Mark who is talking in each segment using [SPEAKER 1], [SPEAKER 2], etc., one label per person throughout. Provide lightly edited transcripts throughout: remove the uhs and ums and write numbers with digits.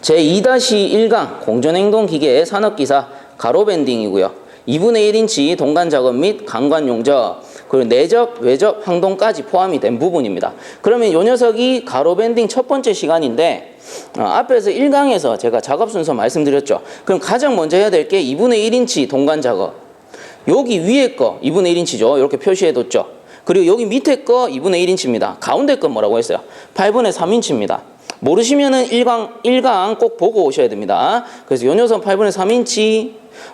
[SPEAKER 1] 제2-1강 공전행동기계 산업기사 가로 밴딩이고요. 2분의 1인치 동간 작업 및 강관 용접, 그리고 내접, 외접, 항동까지 포함이 된 부분입니다. 그러면 이 녀석이 가로 밴딩 첫 번째 시간인데 앞에서 1강에서 제가 작업 순서 말씀드렸죠. 그럼 가장 먼저 해야 될 게 2분의 1인치 동간 작업. 여기 위에 거 2분의 1인치죠. 이렇게 표시해뒀죠. 그리고 여기 밑에 거 2분의 1인치입니다. 가운데 거 뭐라고 했어요? 8분의 3인치입니다. 모르시면은 1강 꼭 보고 오셔야 됩니다. 그래서 요 녀석 8분의 3인치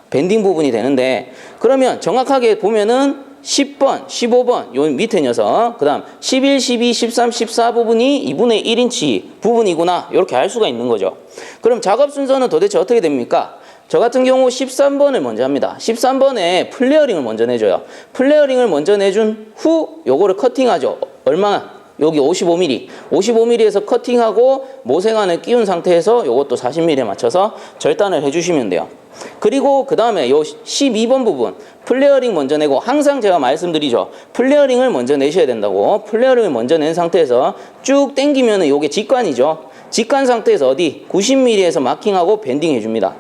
[SPEAKER 1] 밴딩 부분이 되는데, 그러면 정확하게 보면은 10번, 15번 요 밑에 녀석, 그 다음 11, 12, 13, 14 부분이 2분의 1인치 부분이구나, 이렇게 알 수가 있는 거죠. 그럼 작업 순서는 도대체 어떻게 됩니까? 저 같은 경우 13번을 먼저 합니다. 13번에 플레어링을 먼저 내줘요. 플레어링을 먼저 내준 후 요거를 커팅하죠. 얼마나? 여기 55mm, 55mm에서 커팅하고 모세관을 끼운 상태에서 요것도 40mm에 맞춰서 절단을 해주시면 돼요. 그리고 그 다음에 요 12번 부분 플레어링 먼저 내고, 항상 제가 말씀드리죠. 플레어링을 먼저 내셔야 된다고. 플레어링을 먼저 낸 상태에서 쭉 당기면은 요게 직관이죠. 직관 상태에서 어디 90mm에서 마킹하고 밴딩 해줍니다.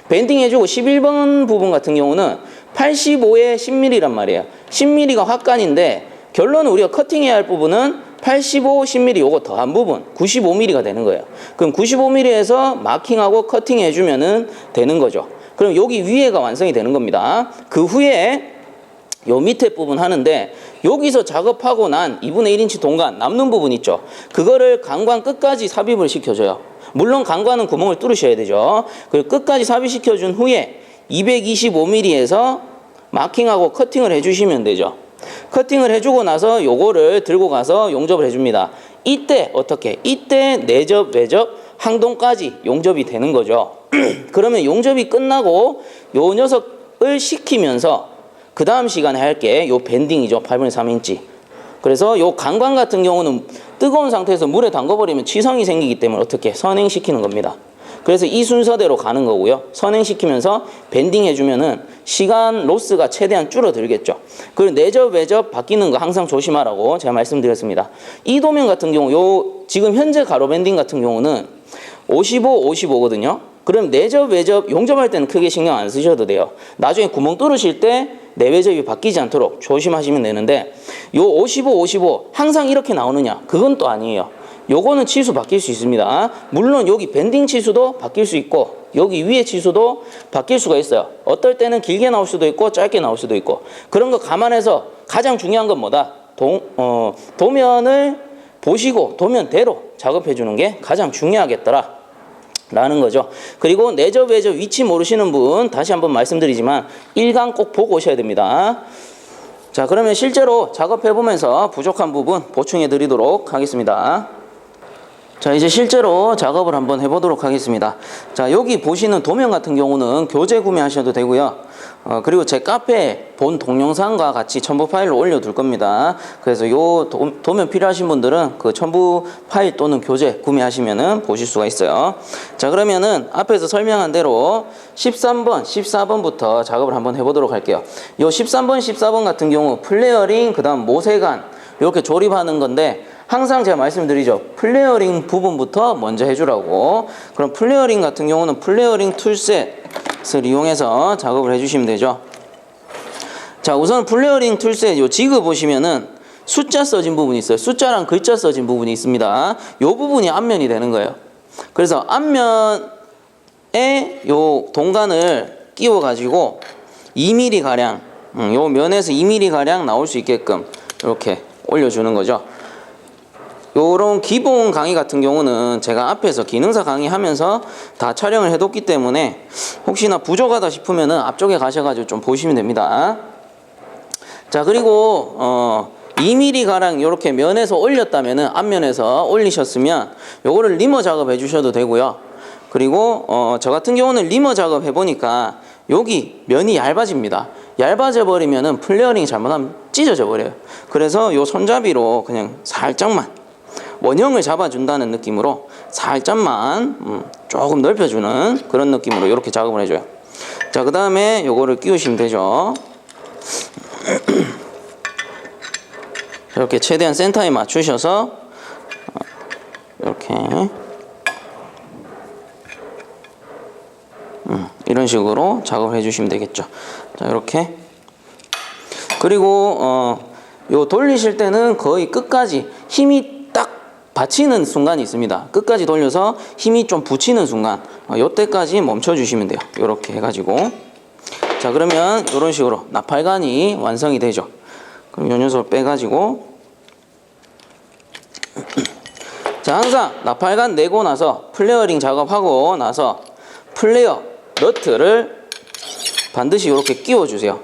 [SPEAKER 1] 밴딩 해주고 11번 부분 같은 경우는 85에 10mm란 말이에요. 10mm가 확간인데 결론은 우리가 커팅해야 할 부분은 85, 10mm 요거 더한 부분 95mm가 되는 거예요. 그럼 95mm에서 마킹하고 커팅해 주면은 되는 거죠. 그럼 여기 위에가 완성이 되는 겁니다. 그 후에 요 밑에 부분 하는데, 여기서 작업하고 난 2분의 1인치 동간 남는 부분 있죠. 그거를 강관 끝까지 삽입을 시켜줘요. 물론 강관은 구멍을 뚫으셔야 되죠. 그리고 끝까지 삽입시켜준 후에 225mm에서 마킹하고 커팅을 해주시면 되죠. 커팅을 해주고 나서 요거를 들고 가서 용접을 해줍니다. 이때 어떻게? 이때 내접, 외접, 항동까지 용접이 되는 거죠. 그러면 용접이 끝나고 요 녀석을 식히면서 그 다음 시간에 할 게 요 밴딩이죠. 8분의 3인치. 그래서 요 강관 같은 경우는 뜨거운 상태에서 물에 담궈버리면 치성이 생기기 때문에 어떻게? 선행시키는 겁니다. 그래서 이 순서대로 가는 거고요. 선행시키면서 밴딩 해주면은 시간 로스가 최대한 줄어들겠죠. 그리고 내접, 외접 바뀌는 거 항상 조심하라고 제가 말씀드렸습니다. 이 도면 같은 경우, 요 지금 현재 가로 밴딩 같은 경우는 55, 55거든요. 그럼 내접, 외접, 용접할 때는 크게 신경 안 쓰셔도 돼요. 나중에 구멍 뚫으실 때 내외접이 바뀌지 않도록 조심하시면 되는데, 요 55, 55 항상 이렇게 나오느냐? 그건 또 아니에요. 요거는 치수 바뀔 수 있습니다. 물론 여기 밴딩 치수도 바뀔 수 있고 여기 위에 치수도 바뀔 수가 있어요. 어떨 때는 길게 나올 수도 있고 짧게 나올 수도 있고, 그런 거 감안해서 가장 중요한 건 뭐다? 도면을 보시고 도면대로 작업해 주는 게 가장 중요하겠더라 라는 거죠. 그리고 내접, 외접 위치 모르시는 분 다시 한번 말씀드리지만 1강 꼭 보고 오셔야 됩니다. 자, 그러면 실제로 작업해 보면서 부족한 부분 보충해 드리도록 하겠습니다. 자, 이제 실제로 작업을 한번 해보도록 하겠습니다. 자, 여기 보시는 도면 같은 경우는 교재 구매하셔도 되고요. 그리고 제 카페에 본 동영상과 같이 첨부 파일로 올려둘 겁니다. 그래서 요 도면 필요하신 분들은 그 첨부 파일 또는 교재 구매하시면은 보실 수가 있어요. 자, 그러면은 앞에서 설명한 대로 13번, 14번부터 작업을 한번 해보도록 할게요. 요 13번, 14번 같은 경우 플레어링, 그 다음 모세관 이렇게 조립하는 건데, 항상 제가 말씀드리죠. 플레어링 부분부터 먼저 해주라고. 그럼 플레어링 같은 경우는 플레어링 툴셋을 이용해서 작업을 해주시면 되죠. 자, 우선 플레어링 툴셋 요 지그 보시면은 숫자 써진 부분이 있어요. 숫자랑 글자 써진 부분이 있습니다. 요 부분이 앞면이 되는 거예요. 그래서 앞면에 요 동간을 끼워 가지고 2mm 가량, 요 면에서 2mm 가량 나올 수 있게끔 이렇게 올려주는 거죠. 요런 기본 강의 같은 경우는 제가 앞에서 기능사 강의하면서 다 촬영을 해뒀기 때문에 혹시나 부족하다 싶으면은 앞쪽에 가셔가지고 좀 보시면 됩니다. 자, 그리고 2mm 가량 이렇게 면에서 올렸다면은 앞면에서 올리셨으면 요거를 리머 작업 해주셔도 되고요. 그리고 저 같은 경우는 리머 작업 해보니까 여기 면이 얇아집니다. 얇아져 버리면은 플레어링이 잘못하면 찢어져 버려요. 그래서 요 손잡이로 그냥 살짝만 원형을 잡아준다는 느낌으로 살짝만 조금 넓혀주는 그런 느낌으로 이렇게 작업을 해줘요. 자, 그 다음에 요거를 끼우시면 되죠. 이렇게 최대한 센터에 맞추셔서 이렇게 이런 식으로 작업을 해주시면 되겠죠. 자, 이렇게. 그리고 요 돌리실 때는 거의 끝까지 힘이 딱 받치는 순간이 있습니다. 끝까지 돌려서 힘이 좀 붙이는 순간, 요때까지 멈춰주시면 돼요. 이렇게 해가지고. 자, 그러면 이런 식으로 나팔관이 완성이 되죠. 그럼 요 녀석을 빼가지고 자, 항상 나팔관 내고 나서 플레어링 작업하고 나서 플레어 너트를 반드시 이렇게 끼워주세요.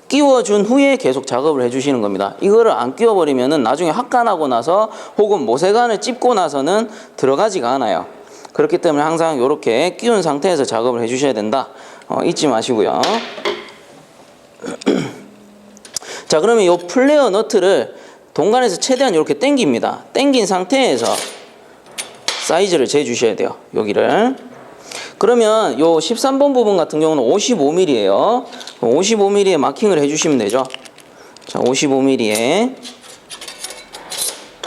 [SPEAKER 1] 끼워준 후에 계속 작업을 해주시는 겁니다. 이거를 안 끼워버리면은 나중에 확관하고 나서 혹은 모세관을 찝고 나서는 들어가지가 않아요. 그렇기 때문에 항상 이렇게 끼운 상태에서 작업을 해주셔야 된다. 잊지 마시고요. 자, 그러면 이 플레어 너트를 동간에서 최대한 이렇게 당깁니다. 당긴 상태에서 사이즈를 재주셔야 돼요. 여기를. 그러면 요 13번 부분 같은 경우는 55mm예요. 55mm에 마킹을 해주시면 되죠. 자, 55mm에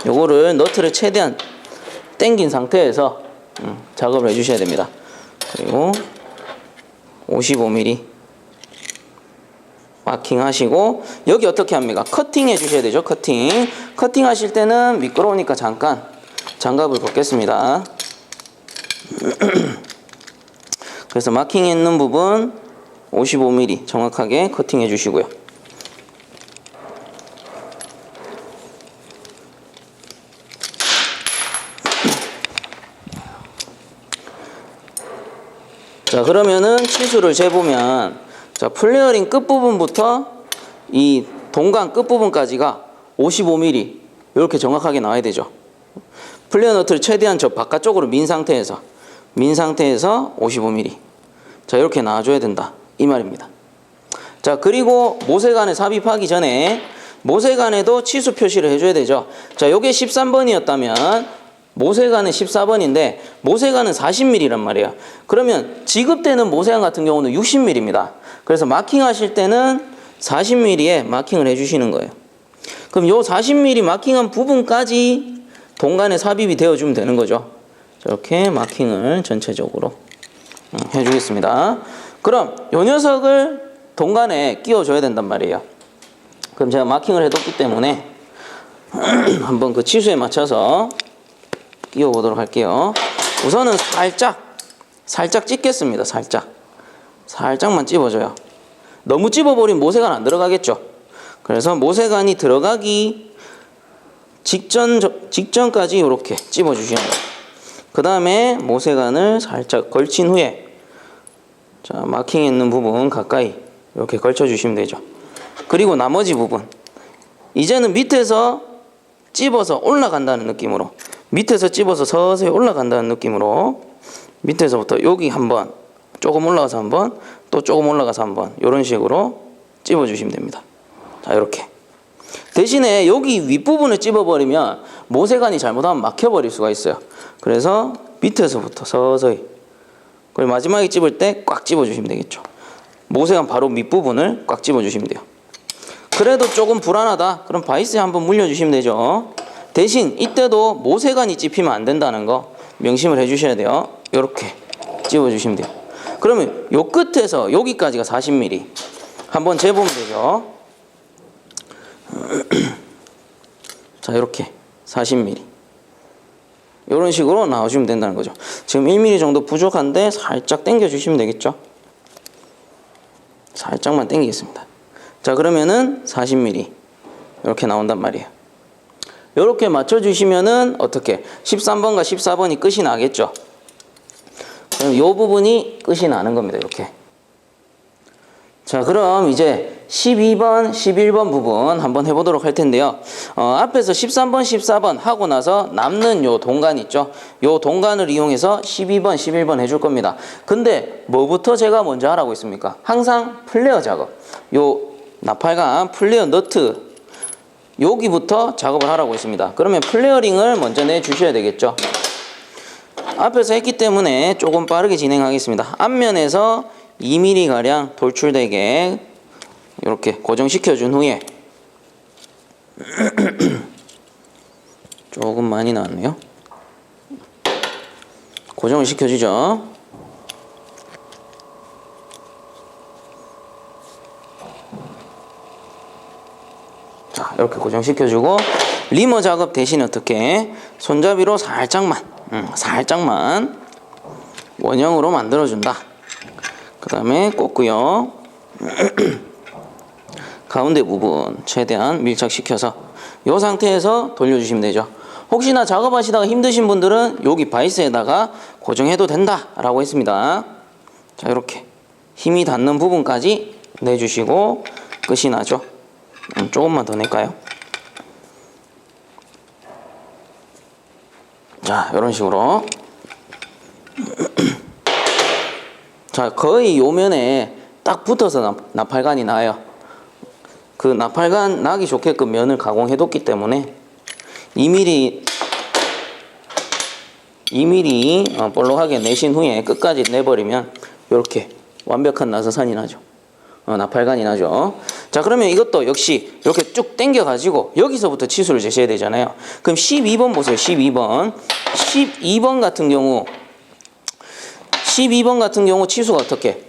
[SPEAKER 1] 요거를 너트를 최대한 당긴 상태에서 작업을 해주셔야 됩니다. 그리고 55mm 마킹 하시고 여기 어떻게 합니까? 커팅 해주셔야 되죠. 커팅 하실 때는 미끄러우니까 잠깐 장갑을 벗겠습니다. 그래서 마킹해 있는 부분 55mm 정확하게 커팅해 주시고요. 자, 그러면은 치수를 재보면 자, 플레어링 끝부분부터 이 동간 끝부분까지가 55mm 이렇게 정확하게 나와야 되죠. 플레어 너트를 최대한 저 바깥쪽으로 민 상태에서 55mm 자, 이렇게 나와줘야 된다 이 말입니다. 자, 그리고 모세관에 삽입하기 전에 모세관에도 치수 표시를 해줘야 되죠. 자, 요게 13번이었다면 모세관은 14번인데 모세관은 40mm란 말이에요. 그러면 지급되는 모세관 같은 경우는 60mm입니다. 그래서 마킹 하실 때는 40mm에 마킹을 해주시는 거예요. 그럼 요 40mm 마킹한 부분까지 동간에 삽입이 되어주면 되는 거죠. 이렇게 마킹을 전체적으로 해주겠습니다. 그럼 요 녀석을 동간에 끼워줘야 된단 말이에요. 그럼 제가 마킹을 해뒀기 때문에 한번 그 치수에 맞춰서 끼워보도록 할게요. 우선은 살짝 찝겠습니다. 살짝만 찝어줘요. 너무 찝어버리면 모세관 안 들어가겠죠. 그래서 모세관이 들어가기 직전까지 이렇게 찝어주시는 거예요. 그 다음에 모세관을 살짝 걸친 후에 자, 마킹해 있는 부분 가까이 이렇게 걸쳐주시면 되죠. 그리고 나머지 부분 이제는 밑에서 찝어서 올라간다는 느낌으로 밑에서 찝어서 서서히 올라간다는 느낌으로 밑에서부터 여기 한번 조금 올라가서 한번 또 조금 올라가서 한번 이런 식으로 찝어주시면 됩니다. 자, 이렇게 대신에 여기 윗부분을 찝어버리면 모세관이 잘못하면 막혀버릴 수가 있어요. 그래서 밑에서부터 서서히 그리고 마지막에 찝을 때 꽉 찝어주시면 되겠죠. 모세관 바로 밑부분을 꽉 찝어주시면 돼요. 그래도 조금 불안하다 그럼 바이스에 한번 물려주시면 되죠. 대신 이때도 모세관이 찝히면 안 된다는 거 명심을 해주셔야 돼요. 이렇게 찝어주시면 돼요. 그러면 요 끝에서 여기까지가 40mm 한번 재보면 되죠. 자, 이렇게 40mm 이런 식으로 나와주면 된다는 거죠. 지금 1mm 정도 부족한데 살짝 당겨 주시면 되겠죠. 살짝만 당기겠습니다. 자, 그러면은 40mm 이렇게 나온단 말이에요. 이렇게 맞춰주시면은 어떻게 13번과 14번이 끝이 나겠죠. 그럼 이 부분이 끝이 나는 겁니다. 이렇게. 자, 그럼 이제 12번, 11번 부분 한번 해보도록 할 텐데요. 앞에서 13번, 14번 하고 나서 남는 요 동간 있죠. 요 동간을 이용해서 12번, 11번 해줄 겁니다. 근데 뭐부터 제가 먼저 하라고 했습니까? 항상 플레어 작업. 요 나팔관 플레어 너트 여기부터 작업을 하라고 했습니다. 그러면 플레어링을 먼저 내주셔야 되겠죠. 앞에서 했기 때문에 조금 빠르게 진행하겠습니다. 앞면에서 2mm가량 돌출되게 이렇게 고정시켜 준 후에 조금 많이 나왔네요. 고정을 시켜주죠. 자, 이렇게 고정시켜주고 리머 작업 대신 어떻게 손잡이로 살짝만 원형으로 만들어준다. 그 다음에 꽂고요. 가운데 부분 최대한 밀착시켜서 이 상태에서 돌려주시면 되죠. 혹시나 작업하시다가 힘드신 분들은 여기 바이스에다가 고정해도 된다라고 했습니다. 자, 이렇게 힘이 닿는 부분까지 내주시고 끝이 나죠. 조금만 더 낼까요? 자, 이런 식으로. 자, 거의 요 면에 딱 붙어서 나팔관이 나요. 그 나팔관 나기 좋게끔 면을 가공해뒀기 때문에 2mm 볼록하게 내신 후에 끝까지 내버리면 이렇게 완벽한 나사산이 나죠. 나팔관이 나죠. 자, 그러면 이것도 역시 이렇게 쭉 당겨 가지고 여기서부터 치수를 재셔야 되잖아요. 그럼 12번 보세요. 12번 같은 경우 치수가 어떻게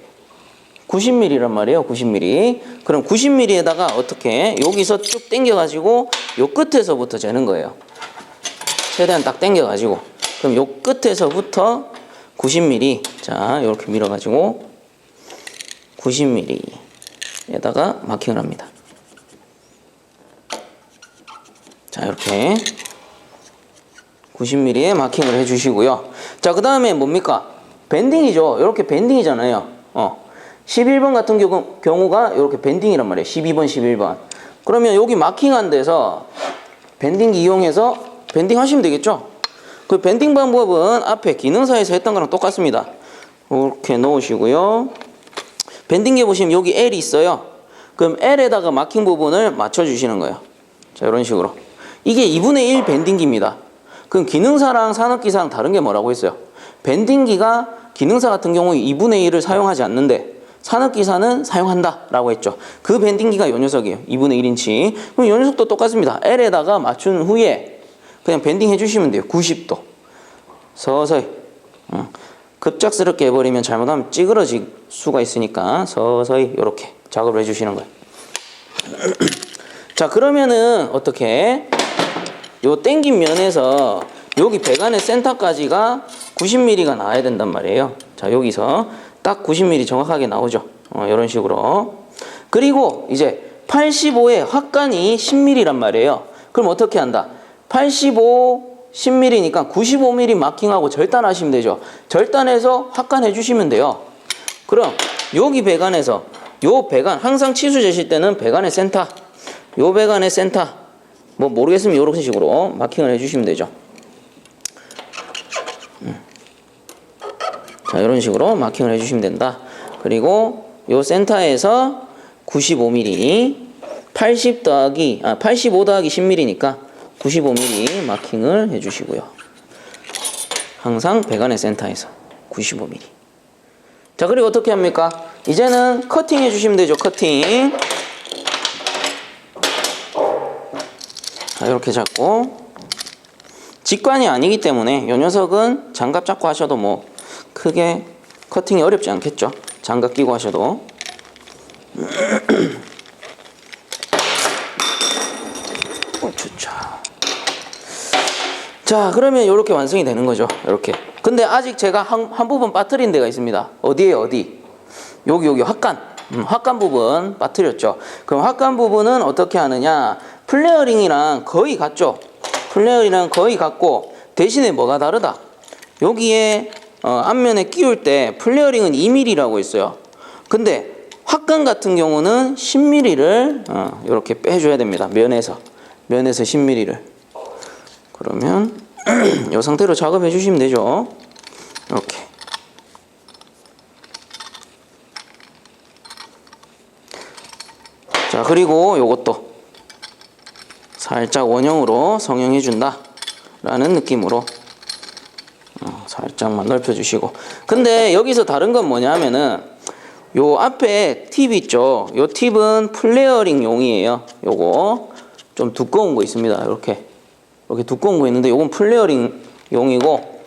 [SPEAKER 1] 90mm란 말이에요. 90mm. 그럼 90mm에다가 어떻게 여기서 쭉 당겨 가지고 요 끝에서부터 재는 거예요. 최대한 딱 당겨 가지고 그럼 요 끝에서부터 90mm. 자, 이렇게 밀어 가지고 90mm에다가 마킹을 합니다. 자, 이렇게 90mm에 마킹을 해주시고요. 자, 그 다음에 뭡니까? 밴딩이죠. 이렇게 밴딩이잖아요. 11번 같은 경우가 이렇게 밴딩이란 말이에요. 12번, 11번. 그러면 여기 마킹한 데서 밴딩기 이용해서 밴딩 하시면 되겠죠? 그 밴딩 방법은 앞에 기능사에서 했던 거랑 똑같습니다. 이렇게 넣으시고요. 밴딩기 보시면 여기 L이 있어요. 그럼 L에다가 마킹 부분을 맞춰주시는 거예요. 자, 이런 식으로. 이게 2분의 1 밴딩기입니다. 그럼 기능사랑 산업기사랑 다른 게 뭐라고 했어요? 밴딩기가 기능사 같은 경우에 2분의 1을 사용하지 않는데 산업기사는 사용한다라고 했죠. 그 밴딩기가 요 녀석이에요. 2분의 1인치. 그럼 요 녀석도 똑같습니다. L에다가 맞춘 후에 그냥 밴딩 해주시면 돼요. 90도. 서서히. 급작스럽게 해버리면 잘못하면 찌그러질 수가 있으니까 서서히 이렇게 작업을 해주시는 거예요. 자, 그러면은 어떻게 요 당긴 면에서 여기 배관의 센터까지가 90mm가 나와야 된단 말이에요. 자, 여기서 딱 90mm 정확하게 나오죠. 이런 식으로. 그리고 이제 85에 확간이 10mm란 말이에요. 그럼 어떻게 한다? 85 10mm니까 95mm 마킹하고 절단하시면 되죠. 절단해서 확간해 주시면 돼요. 그럼 여기 배관에서 요 배관 항상 치수 재실 때는 배관의 센터, 요 배관의 센터 뭐 모르겠으면 이런 식으로 마킹을 해주시면 되죠. 자, 이런 식으로 마킹을 해주시면 된다. 그리고 요 센터에서 95mm 85 더하기 10mm니까 95mm 마킹을 해주시고요. 항상 배관의 센터에서 95mm. 자, 그리고 어떻게 합니까? 이제는 커팅 해주시면 되죠. 커팅. 자, 이렇게 잡고 직관이 아니기 때문에 이 녀석은 장갑 잡고 하셔도 뭐 크게 커팅이 어렵지 않겠죠. 장갑 끼고 하셔도. 자, 그러면 이렇게 완성이 되는 거죠. 이렇게. 근데 아직 제가 한 부분 빠뜨린 데가 있습니다. 어디에요? 어디? 여기 확간. 확간 부분 빠뜨렸죠. 그럼 확간 부분은 어떻게 하느냐? 플레어링이랑 거의 같죠. 플레어링이랑 거의 같고 대신에 뭐가 다르다? 여기에 앞면에 끼울 때 플레어링은 2mm라고 했어요. 근데 확간 같은 경우는 10mm를 이렇게 빼줘야 됩니다. 면에서 10mm를. 그러면 이 상태로 작업해 주시면 되죠. 이렇게. 자, 그리고 요것도 살짝 원형으로 성형해 준다 라는 느낌으로 살짝만 넓혀 주시고. 근데 여기서 다른 건 뭐냐면은 요 앞에 팁 있죠. 요 팁은 플레어링 용이에요. 요거 좀 두꺼운 거 있습니다. 이렇게 두꺼운 거 있는데 요건 플레어링 용이고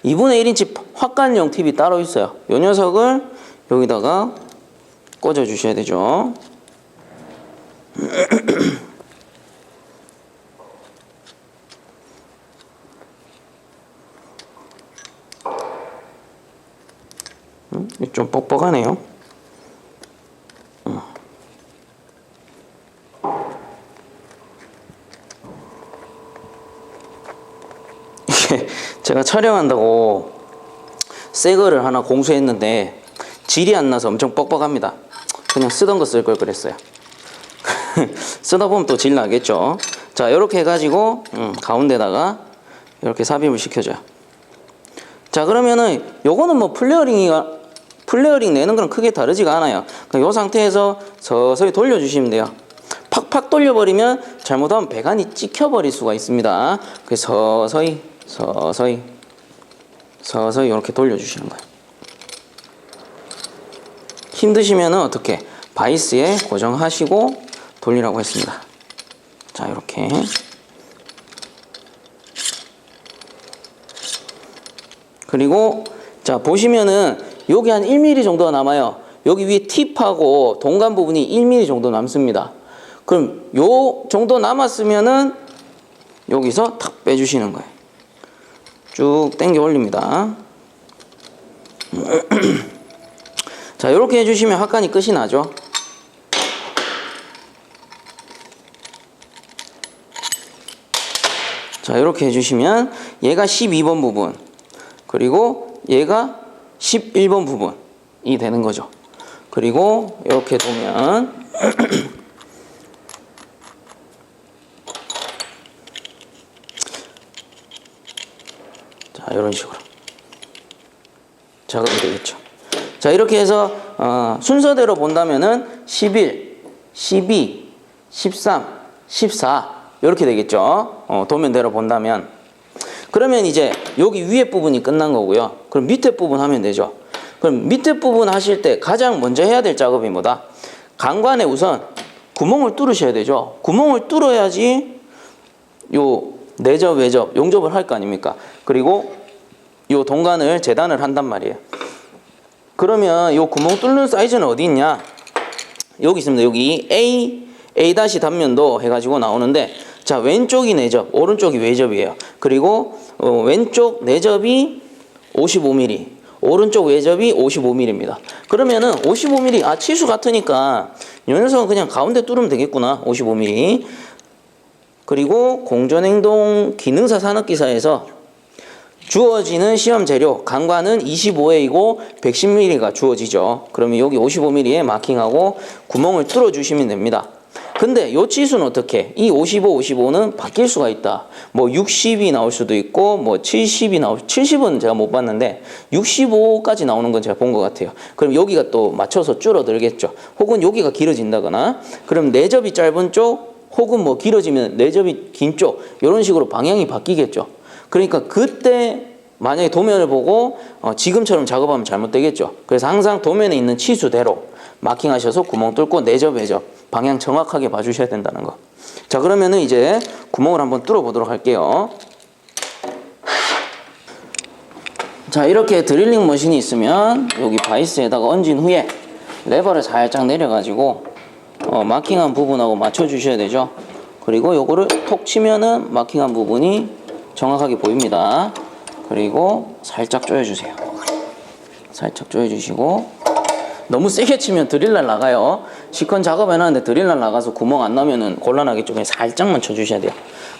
[SPEAKER 1] 2분의 1인치 확간용 팁이 따로 있어요. 요 녀석을 여기다가 꽂아 주셔야 되죠. 뻑뻑하네요. 이게 제가 촬영한다고 새 거를 하나 공수했는데 질이 안 나서 엄청 뻑뻑합니다. 그냥 쓰던 거 쓸 걸 그랬어요. 쓰다 보면 또 질 나겠죠. 자, 이렇게 해가지고 가운데다가 이렇게 삽입을 시켜줘요. 자, 그러면은 요거는 뭐 플레어링 내는 거는 크게 다르지가 않아요. 이 상태에서 서서히 돌려주시면 돼요. 팍팍 돌려버리면 잘못하면 배관이 찍혀버릴 수가 있습니다. 그래서 서서히 이렇게 돌려주시는 거예요. 힘드시면은 어떻게 바이스에 고정하시고 돌리라고 했습니다. 자, 이렇게. 그리고 자, 보시면은 여기 한 1mm 정도가 남아요. 여기 위에 팁하고 동간 부분이 1mm 정도 남습니다. 그럼 요 정도 남았으면은 여기서 탁 빼주시는 거예요. 쭉 당겨 올립니다. 자, 이렇게 해주시면 확관이 끝이 나죠. 자, 이렇게 해주시면 얘가 12번 부분, 그리고 얘가 11번 부분이 되는 거죠. 그리고 이렇게 보면 자, 이런 식으로 작업이 되겠죠. 자, 이렇게 해서 순서대로 본다면은 11, 12, 13, 14 이렇게 되겠죠. 도면대로 본다면. 그러면 이제 여기 위에 부분이 끝난 거고요. 그럼 밑에 부분 하면 되죠. 그럼 밑에 부분 하실 때 가장 먼저 해야 될 작업이 뭐다? 강관에 우선 구멍을 뚫으셔야 되죠. 구멍을 뚫어야지 요 내접, 외접, 용접을 할 거 아닙니까? 그리고 요 동관을 재단을 한단 말이에요. 그러면 요 구멍 뚫는 사이즈는 어디 있냐? 여기 있습니다. 여기 A 단면도 해가지고 나오는데, 자, 왼쪽이 내접, 오른쪽이 외접이에요. 그리고 왼쪽 내접이 55mm, 오른쪽 외접이 55mm입니다. 그러면은 55mm, 치수 같으니까 이 녀석은 그냥 가운데 뚫으면 되겠구나. 55mm. 그리고 공전행동 기능사 산업기사에서 주어지는 시험 재료 강관은 25A이고 110mm가 주어지죠. 그러면 여기 55mm에 마킹하고 구멍을 뚫어 주시면 됩니다. 근데 요 치수는 어떻게? 이 55, 55는 바뀔 수가 있다. 뭐 60이 나올 수도 있고 뭐 70이 70은 제가 못 봤는데 65까지 나오는 건 제가 본 것 같아요. 그럼 여기가 또 맞춰서 줄어들겠죠. 혹은 여기가 길어진다거나, 그럼 내접이 짧은 쪽 혹은 뭐 길어지면 내접이 긴 쪽, 이런 식으로 방향이 바뀌겠죠. 그러니까 그때 만약에 도면을 보고 지금처럼 작업하면 잘못되겠죠. 그래서 항상 도면에 있는 치수대로 마킹하셔서 구멍 뚫고 내접, 외접 방향 정확하게 봐주셔야 된다는 거. 자, 그러면은 이제 구멍을 한번 뚫어 보도록 할게요. 자, 이렇게 드릴링 머신이 있으면 여기 바이스에다가 얹은 후에 레버를 살짝 내려가지고 마킹한 부분하고 맞춰 주셔야 되죠. 그리고 요거를 톡 치면은 마킹한 부분이 정확하게 보입니다. 그리고 살짝 조여주세요. 살짝 조여주시고, 너무 세게 치면 드릴날 나가요. 시컨 작업해놨는데 드릴날 나가서 구멍 안 나면은 곤란하겠죠. 그냥 살짝만 쳐주셔야 돼요.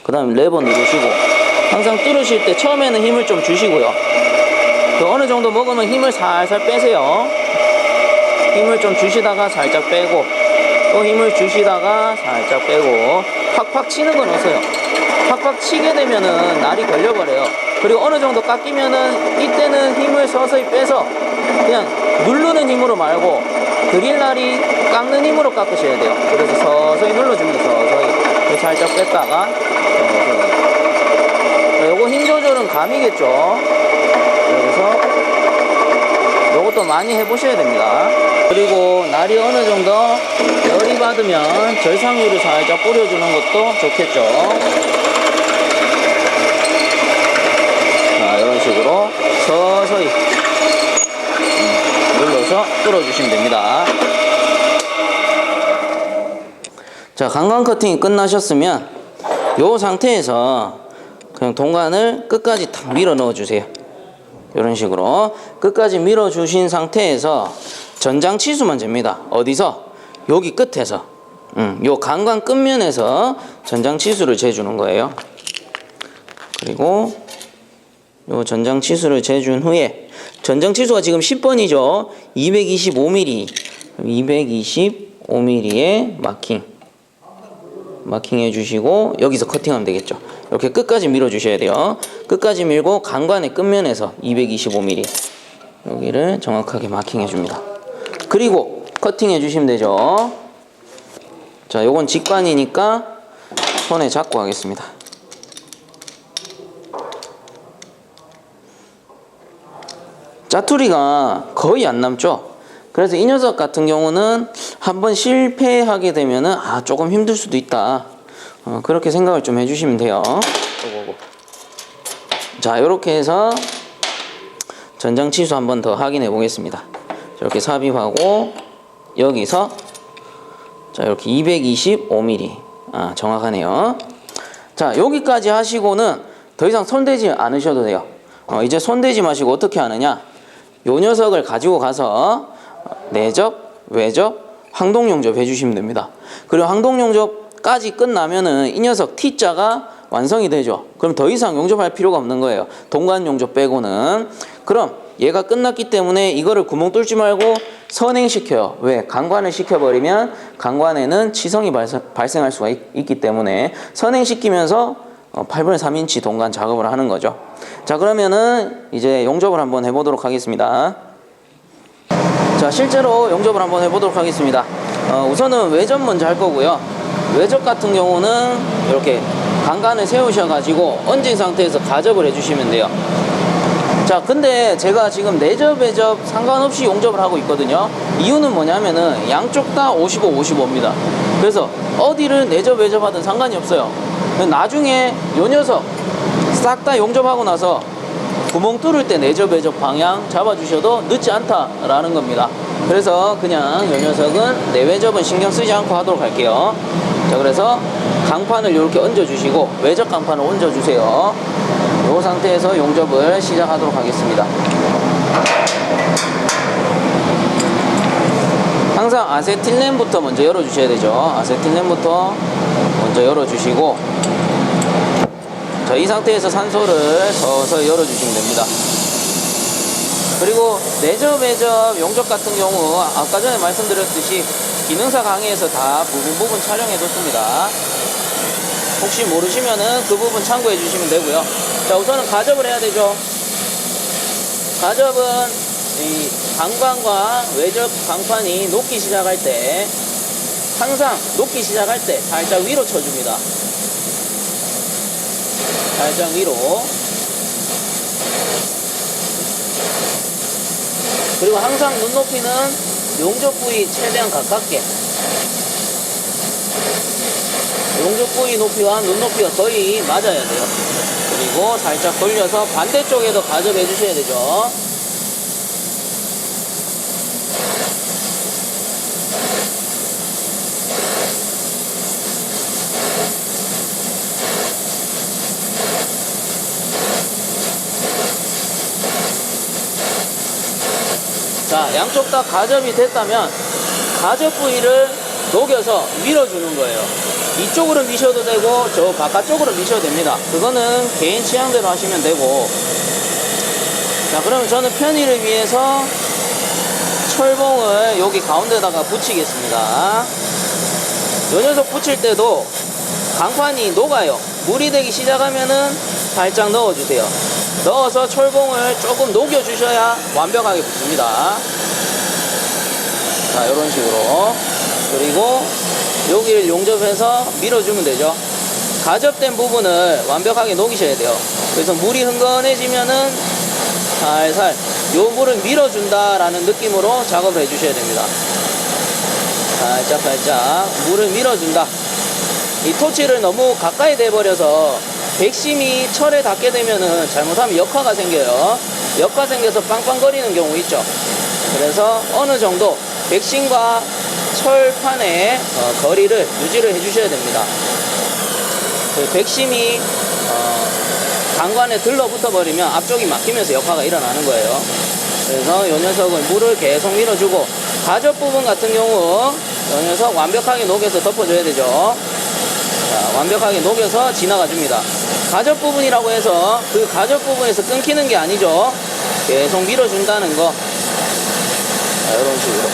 [SPEAKER 1] 그 다음에 레버 누르시고, 항상 뚫으실 때 처음에는 힘을 좀 주시고요. 어느 정도 먹으면 힘을 살살 빼세요. 힘을 좀 주시다가 살짝 빼고, 또 힘을 주시다가 살짝 빼고, 팍팍 치는 건 없어요. 팍팍 치게 되면은 날이 걸려버려요. 그리고 어느 정도 깎이면은 이때는 힘을 서서히 빼서 그냥 누르는 힘으로 말고 드릴날이 깎는 힘으로 깎으셔야 돼요. 그래서 서서히 눌러줍니다. 서서히 살짝 뺐다가 서서히. 요거 힘 조절은 감이겠죠. 그래서 요것도 많이 해보셔야 됩니다. 그리고 날이 어느 정도 열이 받으면 절상유를 살짝 뿌려주는 것도 좋겠죠. 자, 이런 식으로 서서히 눌러서 뚫어주시면 됩니다. 자, 강간 커팅이 끝나셨으면 이 상태에서 그냥 동관을 끝까지 탁 밀어 넣어주세요. 이런 식으로 끝까지 밀어주신 상태에서 전장 치수만 잽니다. 어디서? 여기 끝에서. 요 강관 끝면에서 전장 치수를 재주는 거예요. 그리고 요 전장 치수를 재준 후에 전장 치수가 지금 10번이죠. 225mm. 225mm에 마킹 해주시고 여기서 커팅하면 되겠죠. 이렇게 끝까지 밀어주셔야 돼요. 끝까지 밀고 강관의 끝면에서 225mm 여기를 정확하게 마킹 해줍니다. 그리고 커팅 해주시면 되죠. 자, 요건 직관이니까 손에 잡고 하겠습니다. 짜투리가 거의 안 남죠. 그래서 이 녀석 같은 경우는 한번 실패하게 되면은 조금 힘들 수도 있다. 그렇게 생각을 좀 해주시면 돼요. 자, 이렇게 해서 전장 치수 한번 더 확인해 보겠습니다. 이렇게 삽입하고 여기서 자, 이렇게 225mm. 정확하네요. 자, 여기까지 하시고는 더 이상 손대지 않으셔도 돼요. 이제 손대지 마시고 어떻게 하느냐? 요 녀석을 가지고 가서 내접, 외접, 항동용접 해주시면 됩니다. 그리고 항동용접까지 끝나면은 이 녀석 T자가 완성이 되죠. 그럼 더 이상 용접할 필요가 없는 거예요. 동관용접 빼고는. 그럼 얘가 끝났기 때문에 이거를 구멍 뚫지 말고 선행시켜요. 왜? 강관을 시켜버리면 강관에는 치성이 발생할 수가 있기 때문에 선행시키면서 8분의 3인치 동관 작업을 하는 거죠. 자, 그러면은 이제 용접을 한번 해보도록 하겠습니다. 자, 실제로 용접을 한번 해보도록 하겠습니다. 우선은 외접 먼저 할 거고요. 외접 같은 경우는 이렇게 강관을 세우셔가지고 얹은 상태에서 가접을 해주시면 돼요. 자, 근데 제가 지금 내접, 외접 상관없이 용접을 하고 있거든요. 이유는 뭐냐면은 양쪽 다 55, 55입니다. 그래서 어디를 내접, 외접 하든 상관이 없어요. 나중에 요 녀석 싹 다 용접하고 나서 구멍 뚫을 때 내접, 외접 방향 잡아주셔도 늦지 않다라는 겁니다. 그래서 그냥 요 녀석은 내외접은 신경 쓰지 않고 하도록 할게요. 자, 그래서 강판을 이렇게 얹어주시고 외접 강판을 얹어주세요. 이 상태에서 용접을 시작하도록 하겠습니다. 항상 아세틸렌부터 먼저 열어주셔야 되죠. 아세틸렌부터 먼저 열어주시고, 자, 이 상태에서 산소를 서서히 열어주시면 됩니다. 그리고 내접, 외접, 용접 같은 경우 아까 전에 말씀드렸듯이 기능사 강의에서 다 부분 촬영해뒀습니다. 혹시 모르시면은 그 부분 참고해 주시면 되고요. 자, 우선은 가접을 해야 되죠. 가접은 이 강관과 외접 강판이 녹기 시작할 때, 항상 녹기 시작할 때 살짝 위로 쳐줍니다. 살짝 위로. 그리고 항상 눈높이는 용접 부위 최대한 가깝게, 용접 부위 높이와 눈높이가 거의 맞아야 돼요. 그리고 살짝 돌려서 반대쪽에도 가접해 주셔야 되죠. 자, 양쪽 다 가접이 됐다면 가접 부위를 녹여서 밀어주는 거예요. 이쪽으로 미셔도 되고 저 바깥쪽으로 미셔도 됩니다. 그거는 개인 취향대로 하시면 되고. 자, 그러면 저는 편의를 위해서 철봉을 여기 가운데다가 붙이겠습니다. 요 녀석 붙일 때도 강판이 녹아요. 물이 되기 시작하면은 살짝 넣어주세요. 넣어서 철봉을 조금 녹여주셔야 완벽하게 붙습니다. 자, 이런 식으로. 그리고 여기를 용접해서 밀어주면 되죠. 가접된 부분을 완벽하게 녹이셔야 돼요. 그래서 물이 흥건해지면은 살살 요 물을 밀어준다라는 느낌으로 작업을 해주셔야 됩니다. 살짝 물을 밀어준다. 이 토치를 너무 가까이 대버려서 백심이 철에 닿게 되면은 잘못하면 역화가 생겨요. 역화 생겨서 빵빵거리는 경우 있죠. 그래서 어느 정도 백심과 철판의 거리를 유지를 해주셔야 됩니다. 그 백심이 강관에 들러붙어 버리면 앞쪽이 막히면서 역화가 일어나는 거예요. 그래서 이 녀석은 물을 계속 밀어주고, 가접 부분 같은 경우 이 녀석 완벽하게 녹여서 덮어줘야 되죠. 자, 완벽하게 녹여서 지나가 줍니다. 가접 부분이라고 해서 그 가접 부분에서 끊기는 게 아니죠. 계속 밀어준다는 거. 자, 이런 식으로.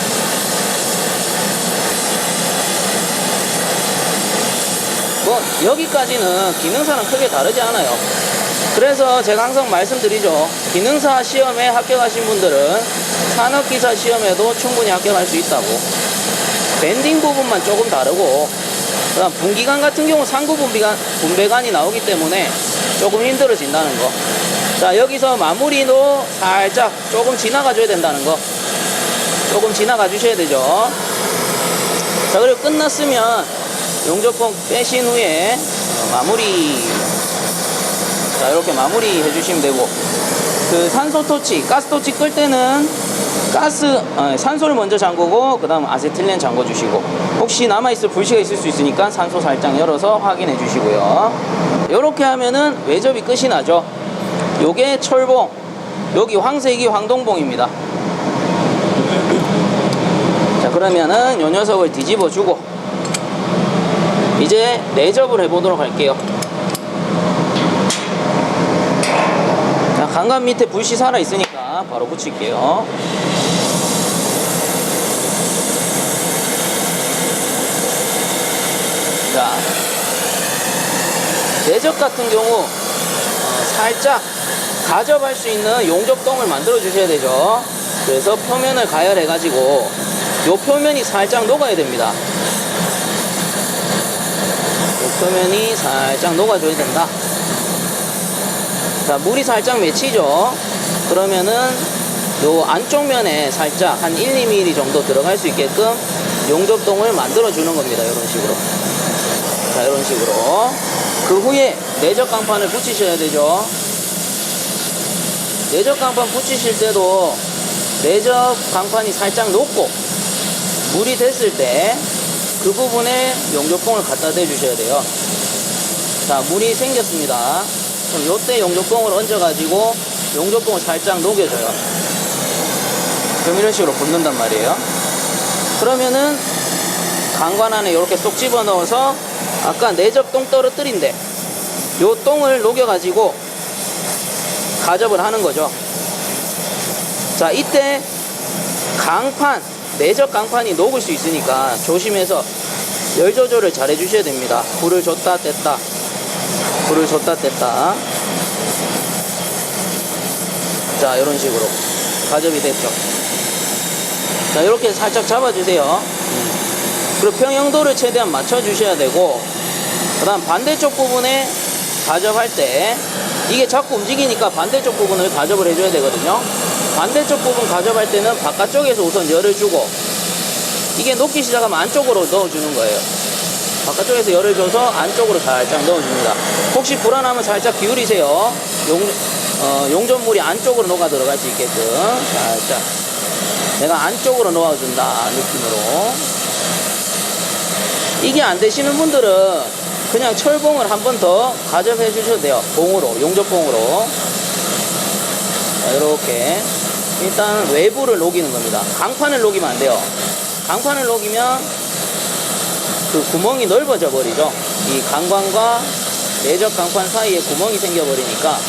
[SPEAKER 1] 뭐 여기까지는 기능사는 크게 다르지 않아요. 그래서 제가 항상 말씀드리죠. 기능사 시험에 합격하신 분들은 산업기사 시험에도 충분히 합격할 수 있다고. 밴딩 부분만 조금 다르고, 그다음 분기관 같은 경우 상부 분배관이 나오기 때문에 조금 힘들어진다는 거. 자, 여기서 마무리도 살짝 조금 지나가 줘야 된다는 거. 조금 지나가 주셔야 되죠. 자, 그리고 끝났으면 용접봉 빼신 후에 마무리. 자, 이렇게 마무리 해주시면 되고, 그 산소 토치, 가스 토치 끌 때는 산소를 먼저 잠그고 그 다음 아세틸렌 잠궈 주시고, 혹시 남아있을 불씨가 있을 수 있으니까 산소 살짝 열어서 확인해 주시고요. 이렇게 하면은 외접이 끝이 나죠. 요게 철봉, 여기 황색이 황동봉입니다. 자, 그러면은 요 녀석을 뒤집어 주고 이제 내접을 해보도록 할게요. 자, 강간 밑에 불씨 살아 있으니까 바로 붙일게요. 자, 내접 같은 경우 살짝 가접할 수 있는 용접동을 만들어 주셔야 되죠. 그래서 표면을 가열해 가지고 요 표면이 살짝 녹아야 됩니다. 요 표면이 살짝 녹아줘야 된다. 자, 물이 살짝 맺히죠. 그러면은 요 안쪽 면에 살짝 한 1, 2mm 정도 들어갈 수 있게끔 용접동을 만들어 주는 겁니다. 이런 식으로. 자, 이런 식으로. 그 후에 내적 강판을 붙이셔야 되죠. 내적 강판 붙이실 때도 내적 강판이 살짝 녹고 물이 됐을 때 그 부분에 용접봉을 갖다 대 주셔야 돼요. 자, 물이 생겼습니다. 그럼 요때 용접봉을 얹어 가지고 용접봉을 살짝 녹여줘요. 그럼 이런 식으로 붓는단 말이에요. 그러면은 강관 안에 이렇게 쏙 집어 넣어서 아까 내접 똥 떨어뜨린데 요 똥을 녹여 가지고 가접을 하는 거죠. 자, 이때 강판, 내적 강판이 녹을 수 있으니까 조심해서 열 조절을 잘 해주셔야 됩니다. 불을 줬다 뗐다, 불을 줬다 뗐다. 자, 이런 식으로 가접이 됐죠. 자, 이렇게 살짝 잡아주세요. 그리고 평형도를 최대한 맞춰주셔야 되고, 그 다음 반대쪽 부분에 가접할 때 이게 자꾸 움직이니까 반대쪽 부분을 가접을 해줘야 되거든요. 반대쪽 부분 가접할 때는 바깥쪽에서 우선 열을 주고, 이게 녹기 시작하면 안쪽으로 넣어주는 거예요. 바깥쪽에서 열을 줘서 안쪽으로 살짝 넣어줍니다. 혹시 불안하면 살짝 기울이세요. 용접물이 안쪽으로 녹아 들어갈 수 있게끔 살짝 내가 안쪽으로 넣어준다 느낌으로. 이게 안 되시는 분들은 그냥 철봉을 한 번 더 가접해 주셔도 돼요. 봉으로, 용접봉으로. 자, 이렇게 일단 외부를 녹이는 겁니다. 강판을 녹이면 안 돼요. 강판을 녹이면 그 구멍이 넓어져 버리죠. 이 강관과 내적 강판 사이에 구멍이 생겨 버리니까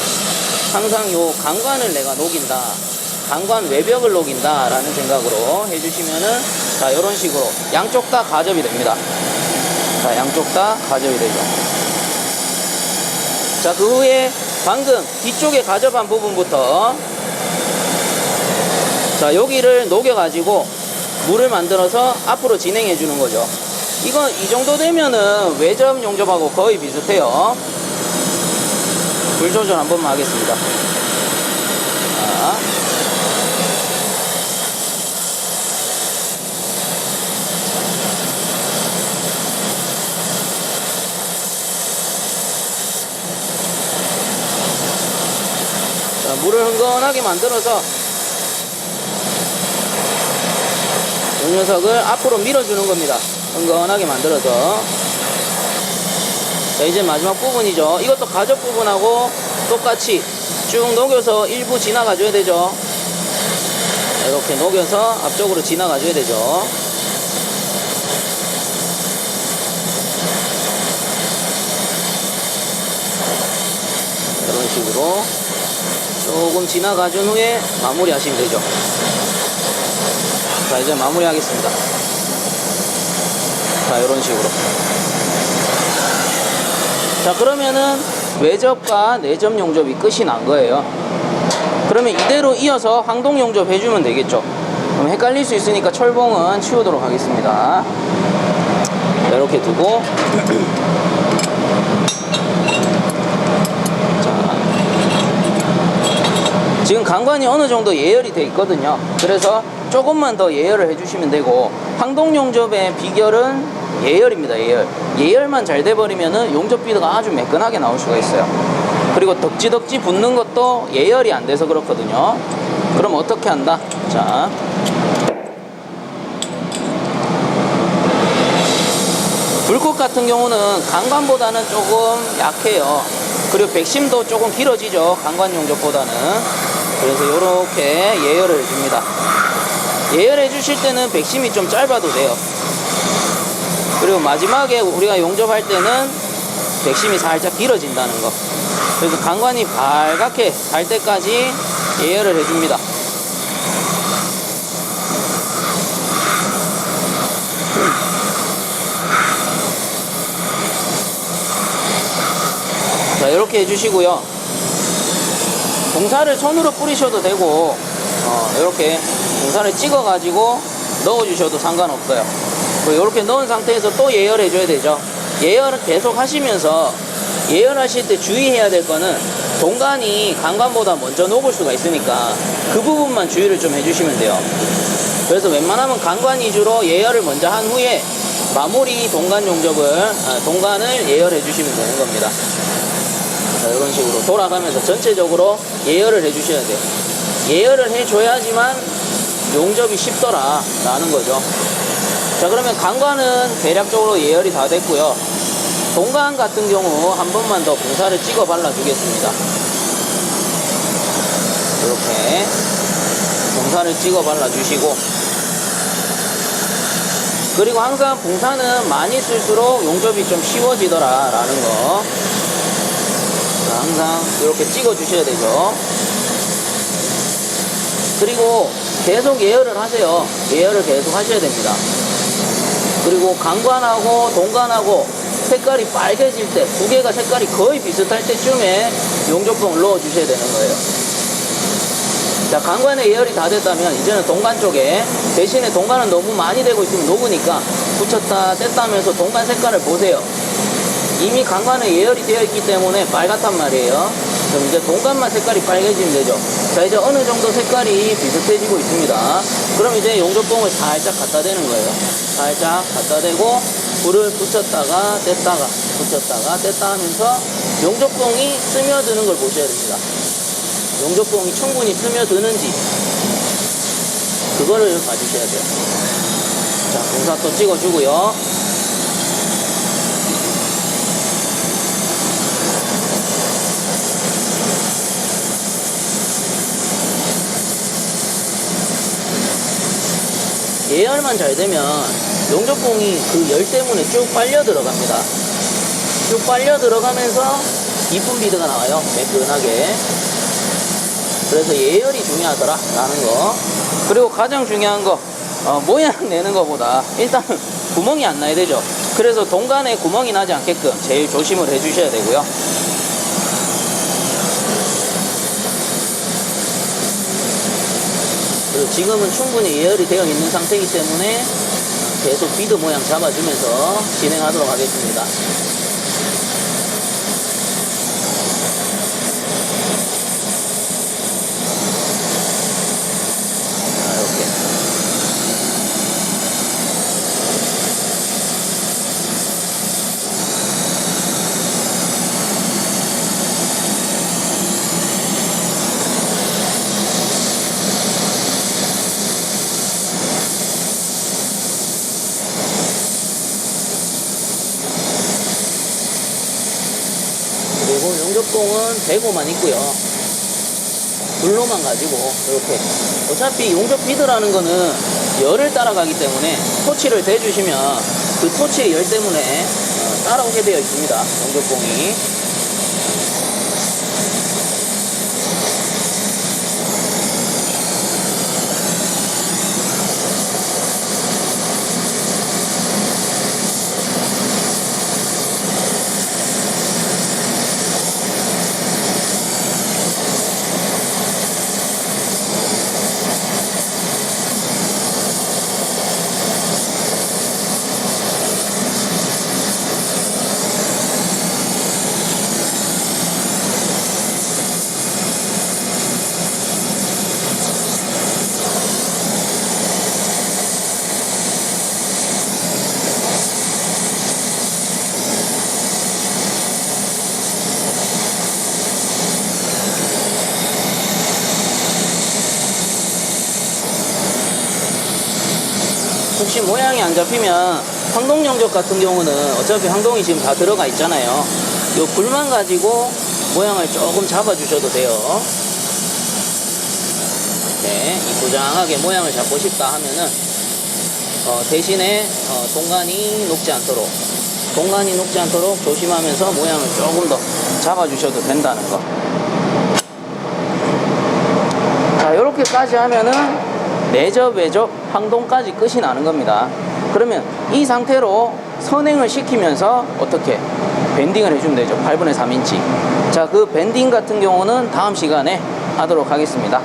[SPEAKER 1] 항상 요 강관을 내가 녹인다, 강관 외벽을 녹인다 라는 생각으로 해주시면은, 자, 요런 식으로 양쪽 다 가접이 됩니다. 자, 양쪽 다 가접이 되죠. 자, 그 후에 방금 뒤쪽에 가접한 부분부터, 자, 여기를 녹여가지고 물을 만들어서 앞으로 진행해 주는 거죠. 이건 이 정도 되면은 외접 용접하고 거의 비슷해요. 불 조절 한 번만 하겠습니다. 자, 물을 흥건하게 만들어서 이 녀석을 앞으로 밀어주는 겁니다. 흥건하게 만들어서. 자, 이제 마지막 부분이죠. 이것도 가접 부분하고 똑같이 쭉 녹여서 일부 지나가줘야 되죠. 이렇게 녹여서 앞쪽으로 지나가줘야 되죠. 이런 식으로 조금 지나가준 후에 마무리 하시면 되죠. 자, 이제 마무리 하겠습니다. 자, 이런 식으로. 자, 그러면은 외접과 내접 용접이 끝이 난 거예요. 그러면 이대로 이어서 황동 용접 해주면 되겠죠. 그럼 헷갈릴 수 있으니까 철봉은 치우도록 하겠습니다. 이렇게 두고 자, 지금 강관이 어느 정도 예열이 돼 있거든요. 그래서 조금만 더 예열을 해주시면 되고, 황동 용접의 비결은 예열입니다. 예열만 잘 돼버리면은 용접 비드가 아주 매끈하게 나올 수가 있어요. 그리고 덕지덕지 붙는 것도 예열이 안 돼서 그렇거든요. 그럼 어떻게 한다? 자, 불꽃 같은 경우는 강관보다는 조금 약해요. 그리고 백심도 조금 길어지죠, 강관 용접보다는. 그래서 이렇게 예열을 해줍니다. 예열해 주실 때는 백심이 좀 짧아도 돼요. 그리고 마지막에 우리가 용접할 때는 백심이 살짝 길어진다는 거. 그래서 강관이 발갛게 달 때까지 예열을 해줍니다. 자, 이렇게 해주시고요. 봉사를 손으로 뿌리셔도 되고, 이렇게 봉사를 찍어 가지고 넣어 주셔도 상관없어요. 이렇게 넣은 상태에서 또 예열해 줘야 되죠. 예열을 계속 하시면서, 예열하실 때 주의해야 될 거는 동관이 강관보다 먼저 녹을 수가 있으니까 그 부분만 주의를 좀 해주시면 돼요. 그래서 웬만하면 강관 위주로 예열을 먼저 한 후에 마무리 동관 용접을, 동관을 예열해 주시면 되는 겁니다. 자, 이런 식으로 돌아가면서 전체적으로 예열을 해 주셔야 돼요. 예열을 해줘야지만 용접이 쉽더라 라는 거죠. 자, 그러면 강관은 대략적으로 예열이 다 됐고요. 동관 같은 경우 한 번만 더 봉사를 찍어 발라 주겠습니다. 이렇게 봉사를 찍어 발라 주시고, 그리고 항상 봉사는 많이 쓸수록 용접이 좀 쉬워지더라 라는 거. 자, 항상 이렇게 찍어 주셔야 되죠. 그리고 계속 예열을 하세요. 예열을 계속 하셔야 됩니다. 그리고 강관하고 동관하고 색깔이 빨개질 때, 두 개가 색깔이 거의 비슷할 때쯤에 용접봉을 넣어 주셔야 되는 거예요. 자, 강관의 예열이 다 됐다면 이제는 동관 쪽에, 대신에 동관은 너무 많이 되고 있으면 녹으니까 붙였다 뗐다 하면서 동관 색깔을 보세요. 이미 강관은 예열이 되어 있기 때문에 빨갛단 말이에요. 그럼 이제 동관만 색깔이 빨개지면 되죠. 자, 이제 어느 정도 색깔이 비슷해지고 있습니다. 그럼 이제 용접봉을 살짝 갖다 대는 거예요. 살짝 갖다 대고 불을 붙였다가 뗐다가 붙였다가 뗐다 하면서 용접봉이 스며드는 걸 보셔야 됩니다. 용접봉이 충분히 스며드는지 그거를 봐주셔야 돼요. 자, 봉사 또 찍어주고요. 예열만 잘 되면 용접봉이 그 열 때문에 쭉 빨려 들어갑니다. 쭉 빨려 들어가면서 이쁜 비드가 나와요. 매끈하게. 그래서 예열이 중요하더라 라는 거. 그리고 가장 중요한 거, 모양 내는 것보다 일단 구멍이 안 나야 되죠. 그래서 동관에 구멍이 나지 않게끔 제일 조심을 해 주셔야 되고요. 그리고 지금은 충분히 예열이 되어 있는 상태이기 때문에 계속 비드 모양 잡아주면서 진행하도록 하겠습니다. 용접봉은 대고만 있고요. 불로만 가지고 이렇게. 어차피 용접 비드라는 거는 열을 따라가기 때문에 토치를 대주시면 그 토치의 열 때문에 따라오게 되어 있습니다. 용접봉이. 혹시 모양이 안 잡히면 황동 용접 같은 경우는 어차피 황동이 지금 다 들어가 있잖아요. 이 불만 가지고 모양을 조금 잡아주셔도 돼요. 네, 이쁘장하게 모양을 잡고 싶다 하면은 대신에 동간이 녹지 않도록 조심하면서 모양을 조금 더 잡아주셔도 된다는 거. 자, 이렇게까지 하면은 내접, 외접, 황동까지 끝이 나는 겁니다. 그러면 이 상태로 선행을 시키면서 어떻게 밴딩을 해주면 되죠. 8분의 3인치. 자, 그 밴딩 같은 경우는 다음 시간에 하도록 하겠습니다.